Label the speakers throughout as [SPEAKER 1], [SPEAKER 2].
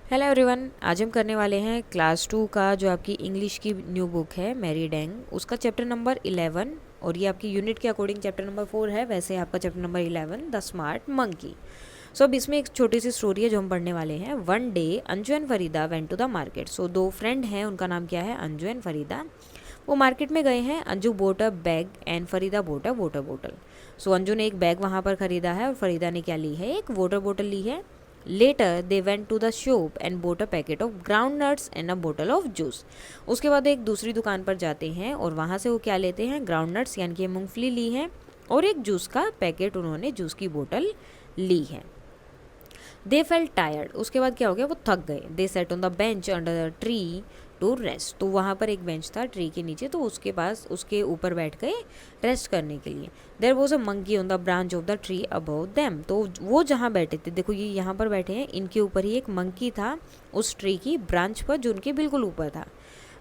[SPEAKER 1] Hello everyone, आज हम करने वाले हैं क्लास 2 का जो आपकी इंग्लिश की न्यू बुक है मैरी डैंग, उसका चैप्टर नंबर 11। और ये आपकी यूनिट के अकॉर्डिंग चैप्टर नंबर 4 है। वैसे आपका chapter number 11 the smart monkey. So अब इसमें एक छोटी सी स्टोरी है जो हम पढ़ने वाले हैं। One day Anju and Farida went to the market. So दो फ्रेंड हैं, उनका नाम क्या है, अंजू एंड फरीदा। वो मार्केट में गए हैं। Anju bought a bag and Farida bought a water bottle. So Anju ने एक बैग वहाँ पर खरीदा है और फरीदा ने क्या ली है, एक वाटर बोटल ली है। Later they went to the shop and bought a packet of ground nuts and a bottle of juice. उसके बाद एक दूसरी दुकान पर जाते हैं और वहाँ से वो क्या लेते हैं, ग्राउंड नट्स यानी कि मूंगफली ली है और एक जूस का पैकेट, उन्होंने जूस की बोतल ली है। दे फेल्ट टायर्ड, उसके बाद क्या हो गया, वो थक गए। They sat on the bench under the tree to rest. तो वहाँ पर एक बेंच था ट्री के नीचे, तो उसके पास उसके ऊपर बैठ गए रेस्ट करने के लिए। There was a monkey on the branch of the tree above them. तो वो जहाँ बैठे थे, देखो ये यहाँ पर बैठे हैं, इनके ऊपर ही एक मंकी था उस ट्री की ब्रांच पर जो उनके बिल्कुल ऊपर था।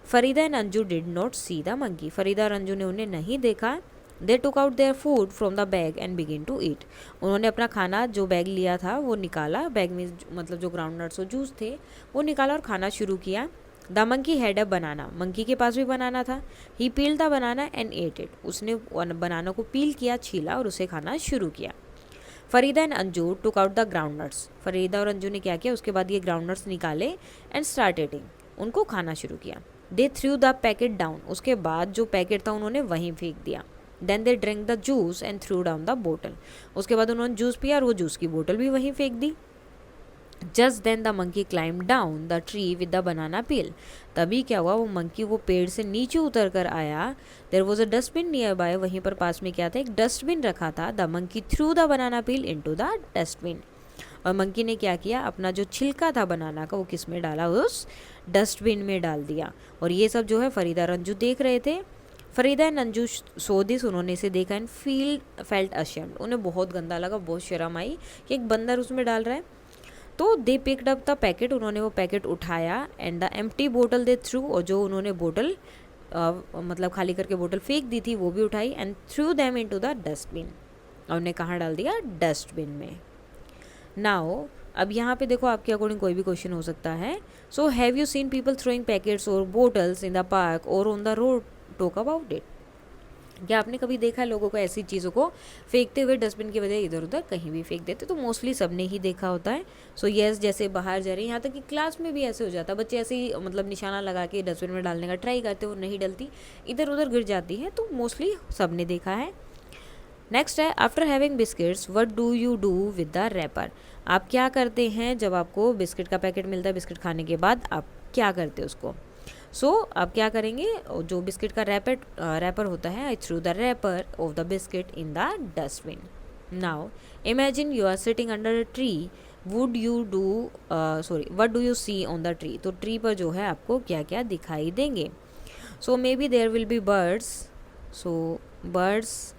[SPEAKER 1] Farida and Anju did not see the monkey. Farida और अंजू ने उन्हें नहीं देखा। They took out their food from the bag and begin to eat. उन्होंने अपना खाना जो बैग लिया था वो निकाला, बैग में मतलब जो ग्राउंड नट्स और जूस थे वो निकाला और खाना शुरू किया। The monkey had a banana, monkey के पास भी बनाना था। He peel the banana and ate it, उसने बनाना को पील किया, छीला और उसे खाना शुरू किया। Farida and Anju took out the ground nuts. Farida और अंजू ने क्या किया, उसके बाद ये ग्राउंड नट्स निकाले एंड स्टार्ट ईटिंग, उनको खाना शुरू किया। They threw the packet down, उसके बाद जो पैकेट था उन्होंने वहीं फेंक दिया। Then they drink the juice and threw down the बोतल, उसके बाद उन्होंने जूस पिया और वो जूस की बोतल भी वहीं फेंक दी। Just then the monkey climbed down the tree with the banana peel. तभी क्या हुआ, वो मंकी वो पेड़ से नीचे उतर कर आया। There was a dustbin near by, वहीं पर पास में क्या था, एक डस्टबिन रखा था। The monkey threw the banana peel into the dustbin. और मंकी ने क्या किया, अपना जो छिलका था बनाना का वो किस में डाला, उस डस्टबिन में डाल दिया। और ये सब जो है फरीदा और अंजू देख रहे थे। Farida and Anju so this, उन्होंने इसे देखा एंड फेल्ट अशेम्ड, उन्हें बहुत गंदा लगा, बहुत शर्म आई कि एक बंदर उसमें डाल रहा है। तो they picked up the packet, उन्होंने वो पैकेट उठाया एंड द एम्प्टी बोतल दे थ्रू, और जो उन्होंने बोतल मतलब खाली करके बोतल फेंक दी थी वो भी उठाई and through them into the dustbin, और उन्हें कहाँ डाल दिया, डस्टबिन में। नाउ अब यहाँ पे देखो आपके अकॉर्डिंग कोई भी क्वेश्चन हो सकता है। So have you seen people throwing packets और बोटल्स इन द पार्क और on the road, talk about it. क्या आपने कभी देखा है लोगों को ऐसी चीज़ों को फेंकते हुए, डस्टबिन की बजाय इधर उधर कहीं भी फेंक देते? तो मोस्टली सबने ही देखा होता है। सो येस, जैसे बाहर जा रहे हैं, यहाँ तक कि क्लास में भी ऐसे हो जाता है, बच्चे ऐसे ही मतलब निशाना लगा के डस्टबिन में डालने का ट्राई करते हो, नहीं डलती, इधर उधर गिर जाती है। तो मोस्टली सबने देखा है। नेक्स्ट है, after having biscuits what do you do with the wrapper. आप क्या करते हैं जब आपको बिस्किट का पैकेट मिलता है, बिस्किट खाने के बाद आप क्या करते हैं उसको। सो आप क्या करेंगे, जो बिस्किट का रैपर होता है, I threw the wrapper of the biscuit in the dustbin. Now imagine you are sitting under a tree, would you do what do you see on the tree. तो ट्री पर जो है आपको क्या क्या दिखाई देंगे। So maybe there will be birds, so birds,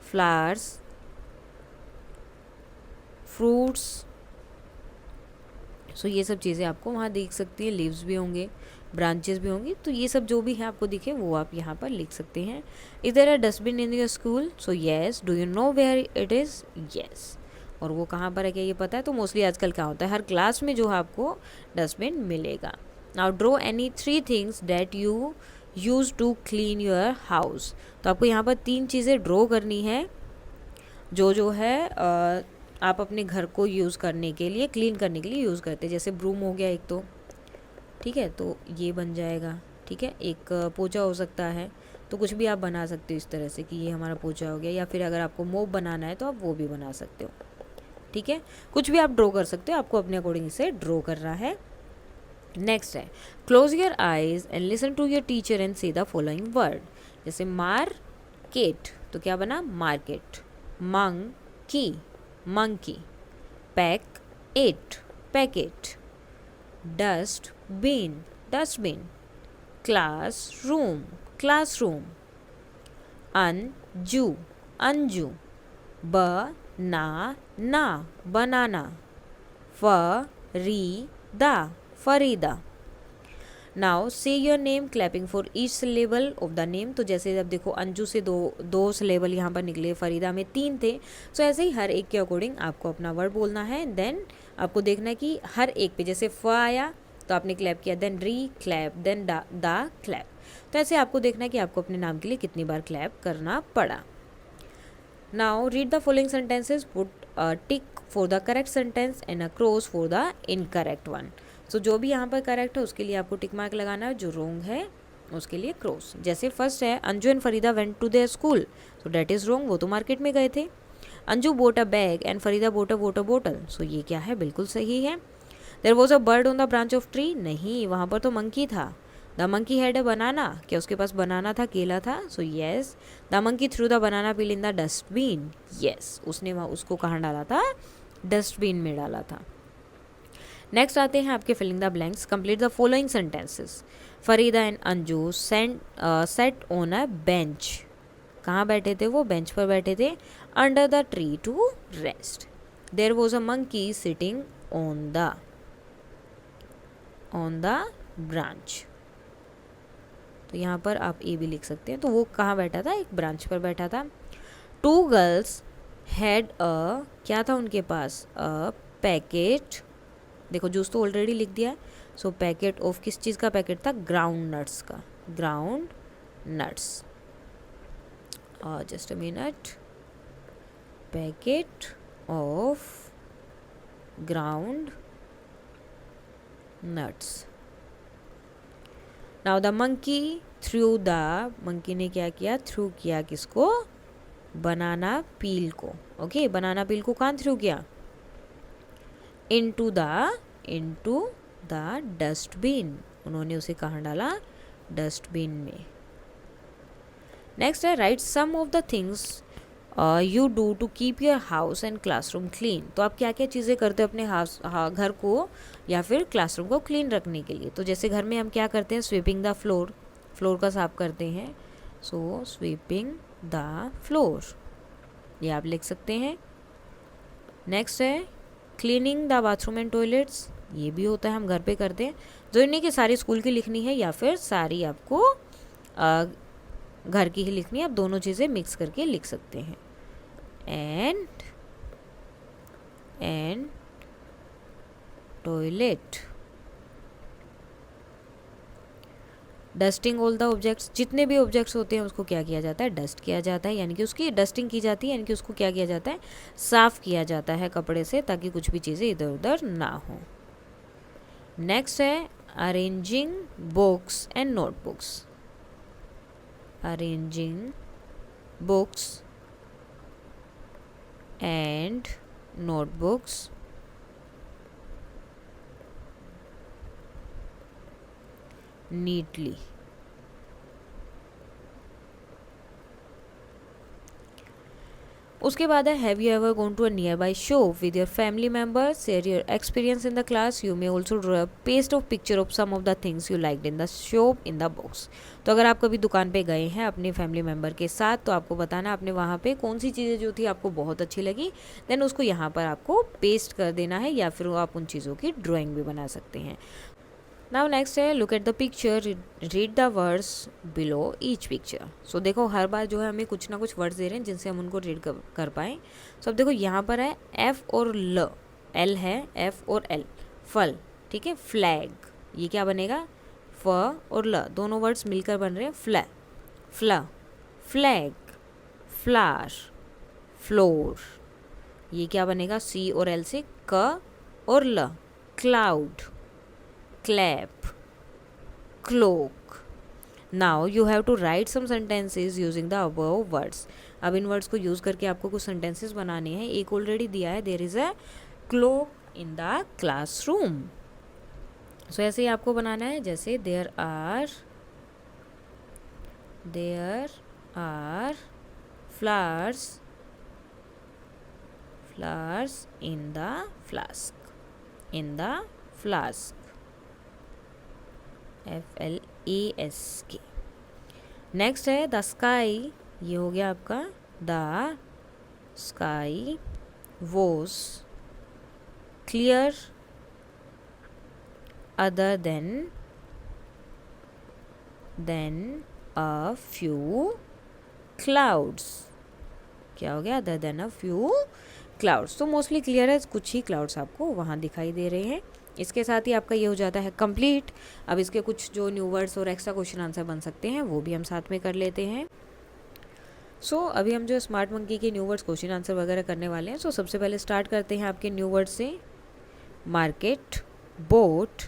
[SPEAKER 1] flowers, fruits. So ये सब चीज़ें आपको वहाँ देख सकती हैं। लीव्स भी होंगे, ब्रांचेस भी होंगी, तो ये सब जो भी है आपको दिखे वो आप यहाँ पर लिख सकते हैं। इधर है dustbin in your school, so yes, do you know where it is, yes. और वो कहाँ पर है क्या ये पता है? तो मोस्टली आजकल क्या होता है, हर क्लास में जो है आपको डस्टबिन मिलेगा। Now draw any 3 things that you use to clean your house. तो आपको यहाँ पर 3 चीज़ें ड्रॉ करनी है जो है आप अपने घर को यूज़ करने के लिए, क्लीन करने के लिए यूज़ करते हैं। जैसे ब्रूम हो गया एक, तो ठीक है, तो ये बन जाएगा। ठीक है, एक पोछा हो सकता है, तो कुछ भी आप बना सकते हो इस तरह से कि ये हमारा पोछा हो गया। या फिर अगर आपको मोप बनाना है तो आप वो भी बना सकते हो। ठीक है, कुछ भी आप ड्रॉ कर सकते हो, आपको अपने अकॉर्डिंग इसे ड्रॉ करना है। नेक्स्ट है, close your eyes and listen to your teacher and say the following word. जैसे मार्केट, तो क्या बना, market. Monkey, monkey. Pack it, packet. Dustbin, dustbin. Classroom, classroom. Anju, Anju. Banana, banana. Farida, Farida. Now say your name clapping for each syllable of the name. तो जैसे अब देखो अंजू से दो सिलेबल यहाँ पर निकले, फरीदा में 3 थे, सो ऐसे ही हर एक के अकॉर्डिंग आपको अपना वर्ड बोलना है। देन आपको देखना है कि हर एक पे जैसे फ आया तो आपने क्लैप किया, देन री क्लैप, देन दा क्लैप। तो ऐसे आपको देखना है कि आपको अपने नाम के लिए कितनी बार क्लैप करना पड़ा। Now read the following sentences, put tick for the correct sentence and a cross for the incorrect one. So जो भी यहाँ पर करेक्ट है उसके लिए आपको टिक मार्क लगाना है, जो रॉन्ग है उसके लिए क्रॉस। जैसे फर्स्ट है Anju and Farida went to their school, so that is wrong, वो तो मार्केट में गए थे। Anju bought a bag and Farida bought a water bottle, so ये क्या है, बिल्कुल सही है। There was a bird on the branch of tree, नहीं वहाँ पर तो मंकी था। The monkey had a banana, क्या उसके पास बनाना था, केला था, so yes. The monkey threw the banana peel in the dustbin, yes उसने वहाँ उसको कहाँ डाला था, डस्टबिन में डाला था। नेक्स्ट आते हैं आपके filling the blanks, complete the following sentences. Farida and Anju sat on a bench, कहाँ बैठे थे वो, बेंच पर बैठे थे। Under the tree to rest. There was a monkey sitting on the branch, तो यहाँ पर आप ए भी लिख सकते हैं। तो वो कहाँ बैठा था, एक ब्रांच पर बैठा था। 2 गर्ल्स हैड अ, क्या था उनके पास, अ पैकेट, देखो जूस तो ऑलरेडी लिख दिया है, सो पैकेट ऑफ किस चीज़ का पैकेट था, ग्राउंड नट्स का, ground nuts. Just a minute, packet of ground nuts. Now the monkey threw the, monkey ने क्या किया, थ्रू किया किसको, बनाना पील को। ओके बनाना पील को कहाँ थ्रू किया, इनटू द डस्टबिन, उन्होंने उसे कहाँ डाला, डस्टबिन में। नेक्स्ट है write some of the things you do to keep your house and classroom clean. तो आप क्या क्या चीज़ें करते हो अपने घर को या फिर क्लासरूम को क्लीन रखने के लिए। तो जैसे घर में हम क्या करते हैं, स्वीपिंग द फ्लोर, फ्लोर का साफ करते हैं, सो स्वीपिंग द फ्लोर, ये आप लिख सकते हैं। नेक्स्ट है cleaning the bathroom and toilets, ये भी होता है हम घर पे करते हैं। जो इन्हीं की सारी स्कूल की लिखनी है या फिर सारी आपको घर की ही लिखनी है, आप दोनों चीज़ें मिक्स करके लिख सकते हैं। And toilet, dusting all the objects, जितने भी ऑब्जेक्ट्स होते हैं उसको क्या किया जाता है, डस्ट किया जाता है, यानी कि उसकी डस्टिंग की जाती है, यानी कि उसको क्या किया जाता है, साफ़ किया जाता है कपड़े से, ताकि कुछ भी चीज़ें इधर उधर ना हो। नेक्स्ट है arranging books and notebooks, arranging books and notebooks neatly। उसके बाद है have you ever gone to a nearby shop with your family members, share your experience in the class, you may also draw paste of picture of some of the things you liked in the shop in the box. तो अगर आप कभी दुकान पे गए हैं अपने family member के साथ, तो आपको बताना आपने वहाँ पे कौन सी चीज़ें जो थी आपको बहुत अच्छी लगी, देन उसको यहाँ पर आपको पेस्ट कर देना है, या फिर आप उन चीज़ों की ड्राइंग भी बना सकते हैं। नाउ नेक्स्ट है look at the picture, read the words below each picture. So देखो हर बार जो है हमें कुछ ना कुछ वर्ड्स दे रहे हैं जिनसे हम उनको रीड कर पाएँ। सो अब देखो यहाँ पर है एफ और ल, एल है एफ और एल, फल, ठीक है, फ्लैग, ये क्या बनेगा, फ और ल दोनों वर्ड्स मिलकर बन रहे हैं फ्लैग, फ्लावर, फ्लोर, ये क्या बनेगा, सी और एल से क और ल, cloud, clap, cloak। Now you have to write some sentences using the above words। अब इन वर्ड्स को यूज़ करके आपको कुछ सेंटेंसेस बनाने हैं। एक ऑलरेडी दिया है, there is a clock in the classroom. So ऐसे ही आपको बनाना है, जैसे there are flowers in the flask, FLASK। Next है द स्काई, ये हो गया आपका the sky was clear other than than a few clouds. क्या हो गया? Other than a few clouds. तो मोस्टली क्लियर है, कुछ ही क्लाउड्स आपको वहाँ दिखाई दे रहे हैं। इसके साथ ही आपका ये हो जाता है कंप्लीट। अब इसके कुछ जो न्यू वर्ड्स और एक्स्ट्रा क्वेश्चन आंसर बन सकते हैं वो भी हम साथ में कर लेते हैं। अभी हम जो स्मार्ट मंकी के न्यू वर्ड्स क्वेश्चन आंसर वगैरह करने वाले हैं। सबसे पहले स्टार्ट करते हैं आपके न्यू वर्ड से। Market, boat,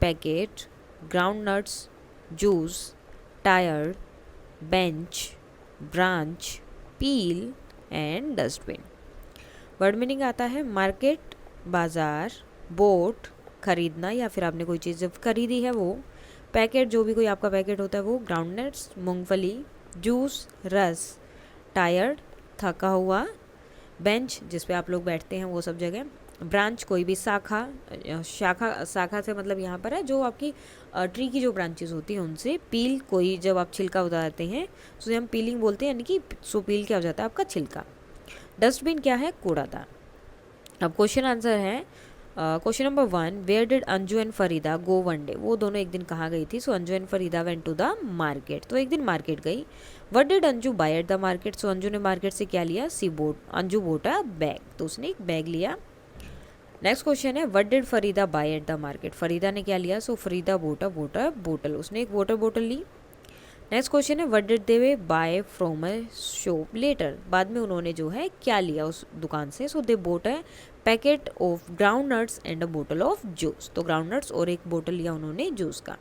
[SPEAKER 1] packet, ground nuts, juice, tyre, bench, branch, peel and dustbin. Word meaning आता है मार्केट बाज़ार, बोट खरीदना या फिर आपने कोई चीज़ जब खरीदी है वो, पैकेट जो भी कोई आपका पैकेट होता है वो, ग्राउंड नट्स मूंगफली, जूस रस, टायर्ड थका हुआ, बेंच जिस पे आप लोग बैठते हैं वो सब जगह, ब्रांच कोई भी शाखा, शाखा से मतलब यहाँ पर है जो आपकी ट्री की जो ब्रांचेस होती हैं उनसे, पील कोई जब आप छिलका उतारते हैं तो हम पीलिंग बोलते हैं, यानी कि पील क्या हो जाता है आपका छिलका। डस्टबिन क्या है? कूड़ादान। अब क्वेश्चन आंसर है question number 1, where did Anju and Farida go one day? वो दोनों एक दिन कहाँ गई थी? Anju and Farida went to the market, तो एक दिन मार्केट गई। What did Anju buy at the market? Anju ने मार्केट से क्या लिया? अंजू बोट अ बैग, तो उसने एक बैग लिया। नेक्स्ट क्वेश्चन है what did Farida bye at the market? Farida ने क्या लिया? फरीदा बोट अ बोतल, उसने एक वाटर बोतल ली। नेक्स्ट क्वेश्चन है what did they buy from a shop later? बाद में उन्होंने जो है क्या लिया उस दुकान से? They bought a packet of ground nuts and a बोतल ऑफ जूस, तो ग्राउंड नट्स और एक बोतल लिया उन्होंने जूस का।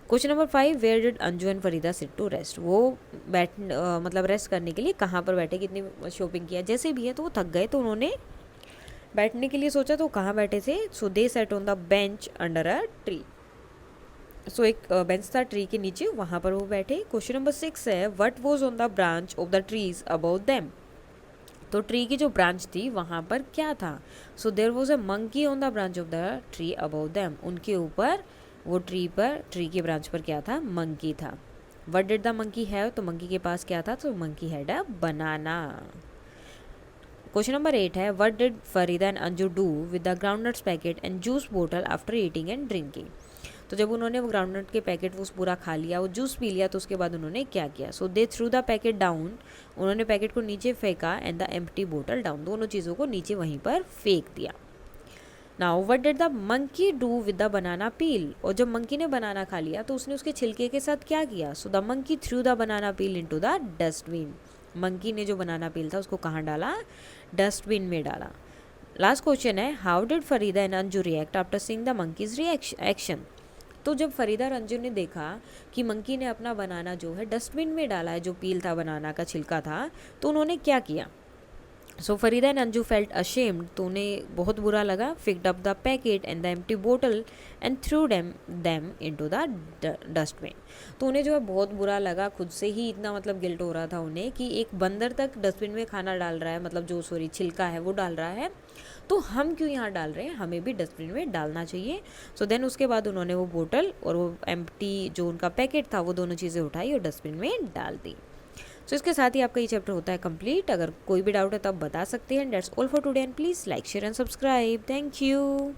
[SPEAKER 1] Question number 5, where did Anju and Farida sit to rest? वो मतलब रेस्ट करने के लिए कहाँ पर बैठे? कितनी शॉपिंग किया जैसे भी है तो वो थक गए, तो उन्होंने बैठने के लिए सोचा, तो कहाँ बैठे थे? They sat on the bench under a tree. एक बेंच था ट्री के नीचे, वहाँ पर वो बैठे। क्वेश्चन नंबर 6 है what was on the branch of the trees about them? तो ट्री की जो ब्रांच थी वहाँ पर क्या था? There was a monkey on the branch of the tree about them, उनके ऊपर वो ट्री की ब्रांच पर क्या था? मंकी था। What did the monkey have? तो मंकी के पास क्या था? तो monkey had a banana. Question number 8 है what did Farida and Anju do with the groundnuts packet and juice बोतल आफ्टर ईटिंग एंड ड्रिंकिंग? तो जब उन्होंने वो ग्राउंडनट के पैकेट वो पूरा खा लिया, वो जूस पी लिया, तो उसके बाद उन्होंने क्या किया? They threw the packet down, उन्होंने पैकेट को नीचे फेंका, एंड द एम्प्टी बोतल डाउन, दोनों चीज़ों को नीचे वहीं पर फेंक दिया। Now what did the monkey do with the banana peel? और जब मंकी ने बनाना खा लिया तो उसने उसके छिलके के साथ क्या किया? The monkey threw the banana peel into the dustbin, monkey ने जो बनाना पील था उसको कहाँ डाला? डस्टबिन में डाला। लास्ट क्वेश्चन है how did Farida and Anju react after seeing the monkeys action? तो जब फरीदा और अंजू ने देखा कि मंकी ने अपना बनाना जो है डस्टबिन में डाला है, जो पील था बनाना का छिलका था, तो उन्होंने क्या किया? Farida and Anju felt ashamed, तो उन्हें बहुत बुरा लगा। Picked up the packet and the empty बोतल and threw them into the dustbin, तो उन्हें जो है बहुत बुरा लगा, खुद से ही इतना मतलब गिल्ट हो रहा था उन्हें कि एक बंदर तक डस्टबिन में खाना डाल रहा है, मतलब जो छिलका है वो डाल रहा है, तो हम क्यों यहाँ डाल रहे हैं, हमें भी डस्टबिन में डालना चाहिए। देन उसके बाद उन्होंने वो बोतल और वो एम्प्टी जो उनका पैकेट था वो दोनों चीज़ें उठाई और डस्टबिन में डाल दी। इसके साथ ही आपका ये चैप्टर होता है कंप्लीट। अगर कोई भी डाउट है तो आप बता सकते हैं। That's all for today and please like share and subscribe. Thank you.